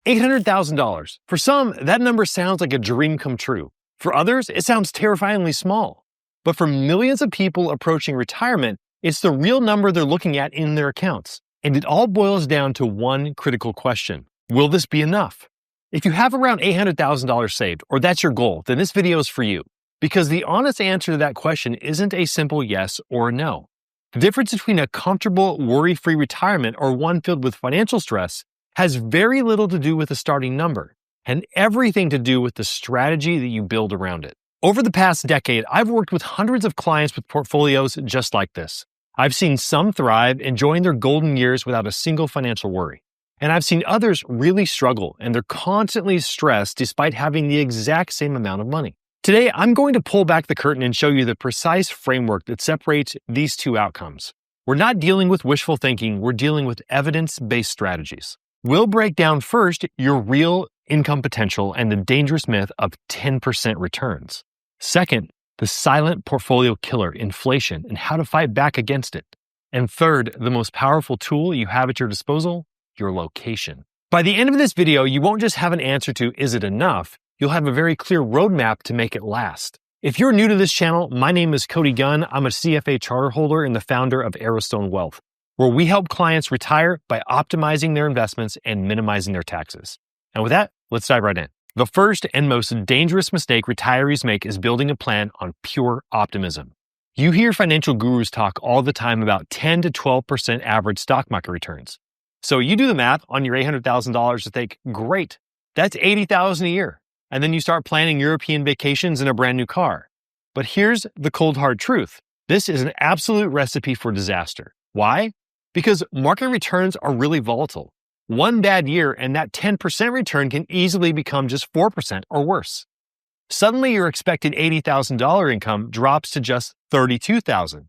$800,000. For some, that number sounds like a dream come true. For others, it sounds terrifyingly small. But for millions of people approaching retirement, it's the real number they're looking at in their accounts. And it all boils down to one critical question. Will this be enough? If you have around $800,000 saved, or that's your goal, then this video is for you. Because the honest answer to that question isn't a simple yes or a no. The difference between a comfortable, worry-free retirement or one filled with financial stress has very little to do with the starting number, and everything to do with the strategy that you build around it. Over the past decade, I've worked with hundreds of clients with portfolios just like this. I've seen some thrive, enjoying their golden years without a single financial worry. And I've seen others really struggle, and they're constantly stressed despite having the exact same amount of money. Today, I'm going to pull back the curtain and show you the precise framework that separates these two outcomes. We're not dealing with wishful thinking, we're dealing with evidence-based strategies. We'll break down first your real income potential and the dangerous myth of 10% returns. Second, the silent portfolio killer, inflation, and how to fight back against it. And third, the most powerful tool you have at your disposal, your location. By the end of this video, you won't just have an answer to, is it enough? You'll have a very clear roadmap to make it last. If you're new to this channel, my name is Cody Gunn. I'm a CFA charter holder and the founder of Arrowstone Wealth, where we help clients retire by optimizing their investments and minimizing their taxes. And with that, let's dive right in. The first and most dangerous mistake retirees make is building a plan on pure optimism. You hear financial gurus talk all the time about 10 to 12% average stock market returns. So you do the math on your $800,000 to think, great, that's $80,000 a year. And then you start planning European vacations in a brand new car. But here's the cold hard truth. This is an absolute recipe for disaster. Why? Because market returns are really volatile. One bad year and that 10% return can easily become just 4% or worse. Suddenly your expected $80,000 income drops to just $32,000.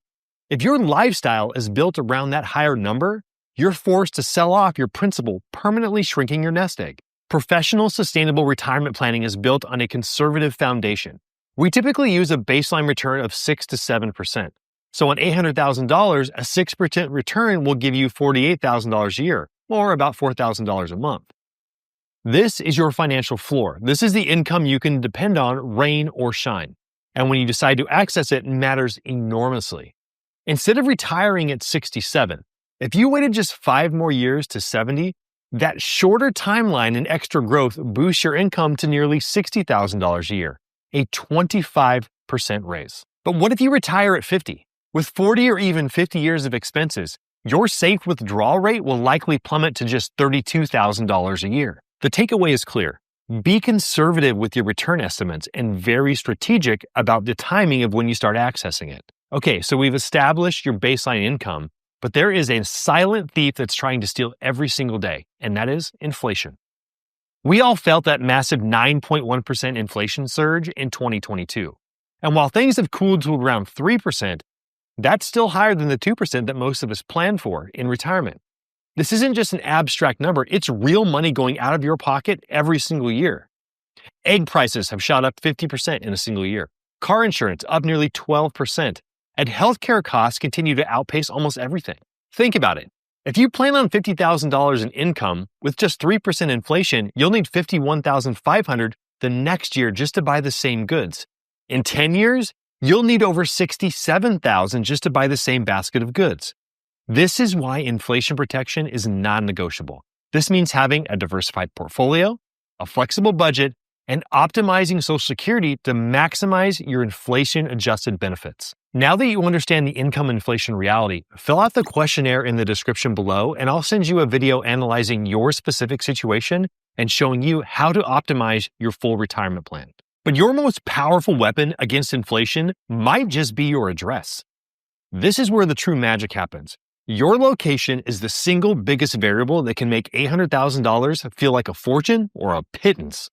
If your lifestyle is built around that higher number, you're forced to sell off your principal, permanently shrinking your nest egg. Professional sustainable retirement planning is built on a conservative foundation. We typically use a baseline return of 6 to 7%. So on $800,000, a 6% return will give you $48,000 a year, or about $4,000 a month. This is your financial floor. This is the income you can depend on, rain or shine. And when you decide to access it, matters enormously. Instead of retiring at 67, if you waited just 5 more years to 70, that shorter timeline and extra growth boosts your income to nearly $60,000 a year, a 25% raise. But what if you retire at 50? With 40 or even 50 years of expenses, your safe withdrawal rate will likely plummet to just $32,000 a year. The takeaway is clear. Be conservative with your return estimates and very strategic about the timing of when you start accessing it. Okay, so we've established your baseline income, but there is a silent thief that's trying to steal every single day, and that is inflation. We all felt that massive 9.1% inflation surge in 2022. And while things have cooled to around 3%, that's still higher than the 2% that most of us plan for in retirement. This isn't just an abstract number, it's real money going out of your pocket every single year. Egg prices have shot up 50% in a single year. Car insurance up nearly 12%. And healthcare costs continue to outpace almost everything. Think about it. If you plan on $50,000 in income with just 3% inflation, you'll need $51,500 the next year just to buy the same goods. In 10 years, you'll need over $67,000 just to buy the same basket of goods. This is why inflation protection is non-negotiable. This means having a diversified portfolio, a flexible budget, and optimizing Social Security to maximize your inflation-adjusted benefits. Now that you understand the income inflation reality, fill out the questionnaire in the description below, and I'll send you a video analyzing your specific situation and showing you how to optimize your full retirement plan. But your most powerful weapon against inflation might just be your address. This is where the true magic happens. Your location is the single biggest variable that can make $800,000 feel like a fortune or a pittance.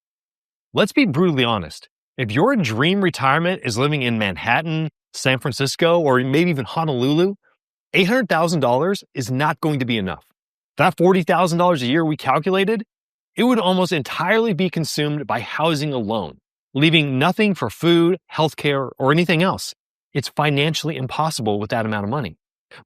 Let's be brutally honest. If your dream retirement is living in Manhattan, San Francisco, or maybe even Honolulu, $800,000 is not going to be enough. That $40,000 a year we calculated, it would almost entirely be consumed by housing alone, leaving nothing for food, healthcare, or anything else. It's financially impossible with that amount of money.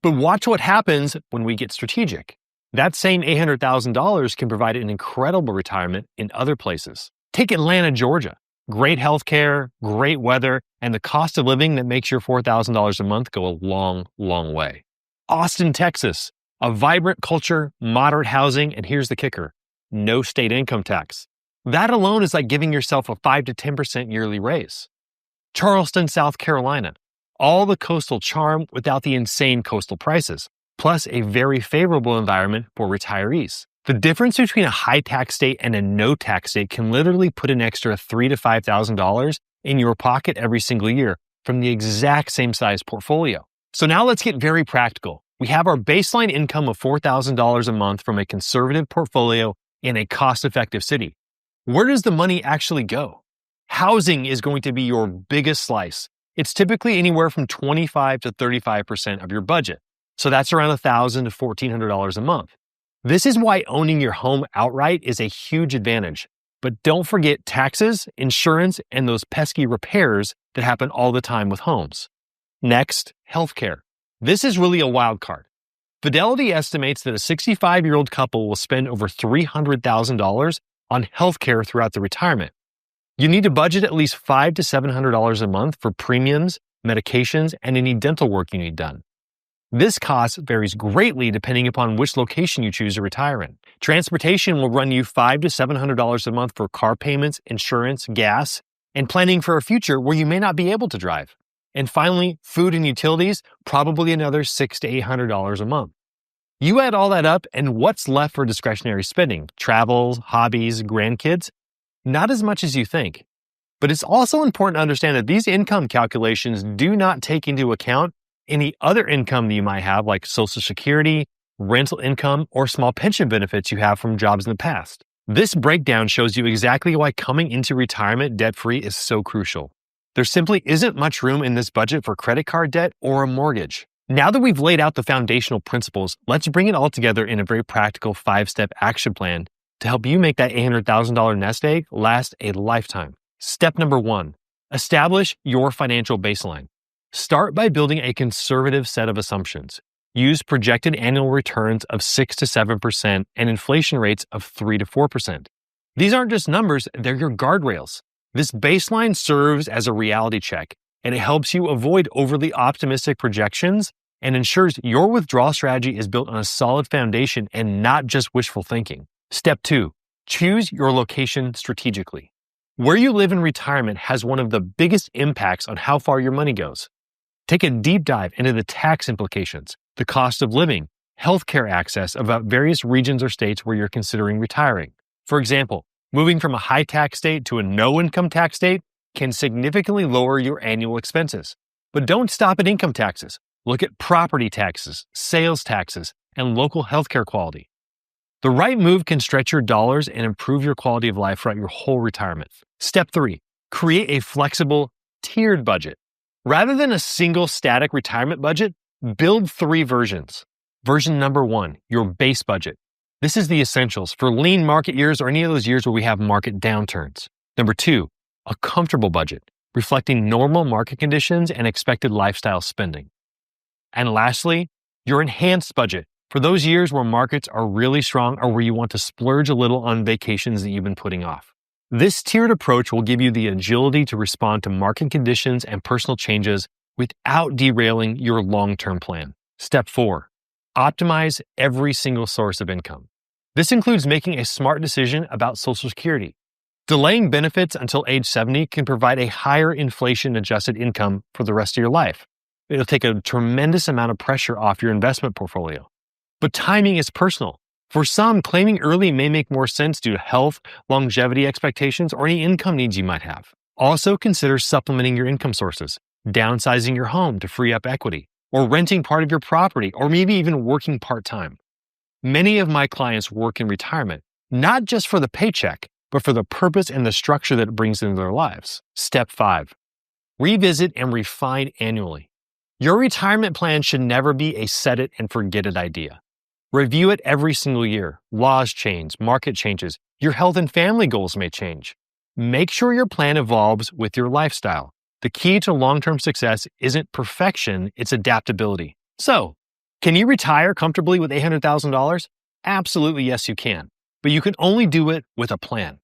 But watch what happens when we get strategic. That same $800,000 can provide an incredible retirement in other places. Take Atlanta, Georgia. Great healthcare, great weather, and the cost of living that makes your $4,000 a month go a long, long way. Austin, Texas. A vibrant culture, moderate housing, and here's the kicker: no state income tax. That alone is like giving yourself a 5 to 10% yearly raise. Charleston, South Carolina. All the coastal charm without the insane coastal prices, plus a very favorable environment for retirees. The difference between a high-tax state and a no-tax state can literally put an extra $3,000 to $5,000 in your pocket every single year from the exact same size portfolio. So now let's get very practical. We have our baseline income of $4,000 a month from a conservative portfolio in a cost-effective city. Where does the money actually go? Housing is going to be your biggest slice. It's typically anywhere from 25 to 35% of your budget. So that's around $1,000 to $1,400 a month. This is why owning your home outright is a huge advantage. But don't forget taxes, insurance, and those pesky repairs that happen all the time with homes. Next, healthcare. This is really a wild card. Fidelity estimates that a 65-year-old couple will spend over $300,000 on healthcare throughout the retirement. You need to budget at least $500 to $700 a month for premiums, medications, and any dental work you need done. This cost varies greatly depending upon which location you choose to retire in. Transportation will run you $500 to $700 a month for car payments, insurance, gas, and planning for a future where you may not be able to drive. And finally, food and utilities, probably another $600 to $800 a month. You add all that up, and what's left for discretionary spending? Travel, hobbies, grandkids? Not as much as you think. But it's also important to understand that these income calculations do not take into account any other income that you might have, like Social Security, rental income, or small pension benefits you have from jobs in the past. This breakdown shows you exactly why coming into retirement debt-free is so crucial. There simply isn't much room in this budget for credit card debt or a mortgage. Now that we've laid out the foundational principles, let's bring it all together in a very practical 5-step action plan to help you make that $800,000 nest egg last a lifetime. Step number 1, establish your financial baseline. Start by building a conservative set of assumptions. Use projected annual returns of 6 to 7% and inflation rates of 3 to 4%. These aren't just numbers, they're your guardrails. This baseline serves as a reality check, and it helps you avoid overly optimistic projections and ensures your withdrawal strategy is built on a solid foundation and not just wishful thinking. Step 2, choose your location strategically. Where you live in retirement has one of the biggest impacts on how far your money goes. Take a deep dive into the tax implications, the cost of living, healthcare access about various regions or states where you're considering retiring. For example, moving from a high-tax state to a no-income tax state can significantly lower your annual expenses. But don't stop at income taxes. Look at property taxes, sales taxes, and local healthcare quality. The right move can stretch your dollars and improve your quality of life throughout your whole retirement. Step 3, create a flexible, tiered budget. Rather than a single static retirement budget, build 3 versions. Version number 1, your base budget. This is the essentials for lean market years or any of those years where we have market downturns. Number 2, a comfortable budget, reflecting normal market conditions and expected lifestyle spending. And lastly, your enhanced budget for those years where markets are really strong or where you want to splurge a little on vacations that you've been putting off. This tiered approach will give you the agility to respond to market conditions and personal changes without derailing your long-term plan. Step 4, optimize every single source of income. This includes making a smart decision about Social Security. Delaying benefits until age 70 can provide a higher inflation-adjusted income for the rest of your life. It'll take a tremendous amount of pressure off your investment portfolio. But timing is personal. For some, claiming early may make more sense due to health, longevity expectations, or any income needs you might have. Also consider supplementing your income sources, downsizing your home to free up equity, or renting part of your property, or maybe even working part-time. Many of my clients work in retirement, not just for the paycheck, but for the purpose and the structure that it brings into their lives. Step 5, revisit and refine annually. Your retirement plan should never be a set it and forget it idea. Review it every single year. Laws change, market changes, your health and family goals may change. Make sure your plan evolves with your lifestyle. The key to long-term success isn't perfection, it's adaptability. So, can you retire comfortably with $800,000? Absolutely, yes, you can. But you can only do it with a plan.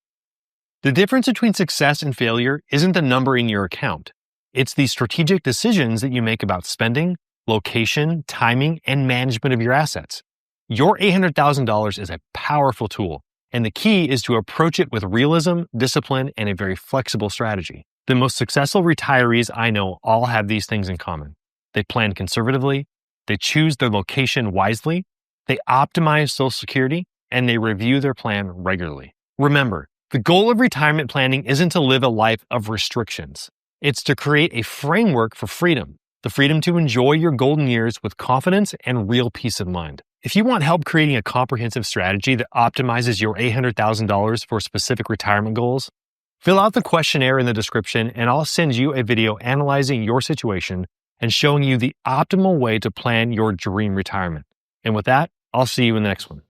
The difference between success and failure isn't the number in your account. It's the strategic decisions that you make about spending, location, timing, and management of your assets. Your $800,000 is a powerful tool, and the key is to approach it with realism, discipline, and a very flexible strategy. The most successful retirees I know all have these things in common. They plan conservatively, they choose their location wisely, they optimize Social Security, and they review their plan regularly. Remember, the goal of retirement planning isn't to live a life of restrictions. It's to create a framework for freedom, the freedom to enjoy your golden years with confidence and real peace of mind. If you want help creating a comprehensive strategy that optimizes your $800,000 for specific retirement goals, fill out the questionnaire in the description and I'll send you a video analyzing your situation and showing you the optimal way to plan your dream retirement. And with that, I'll see you in the next one.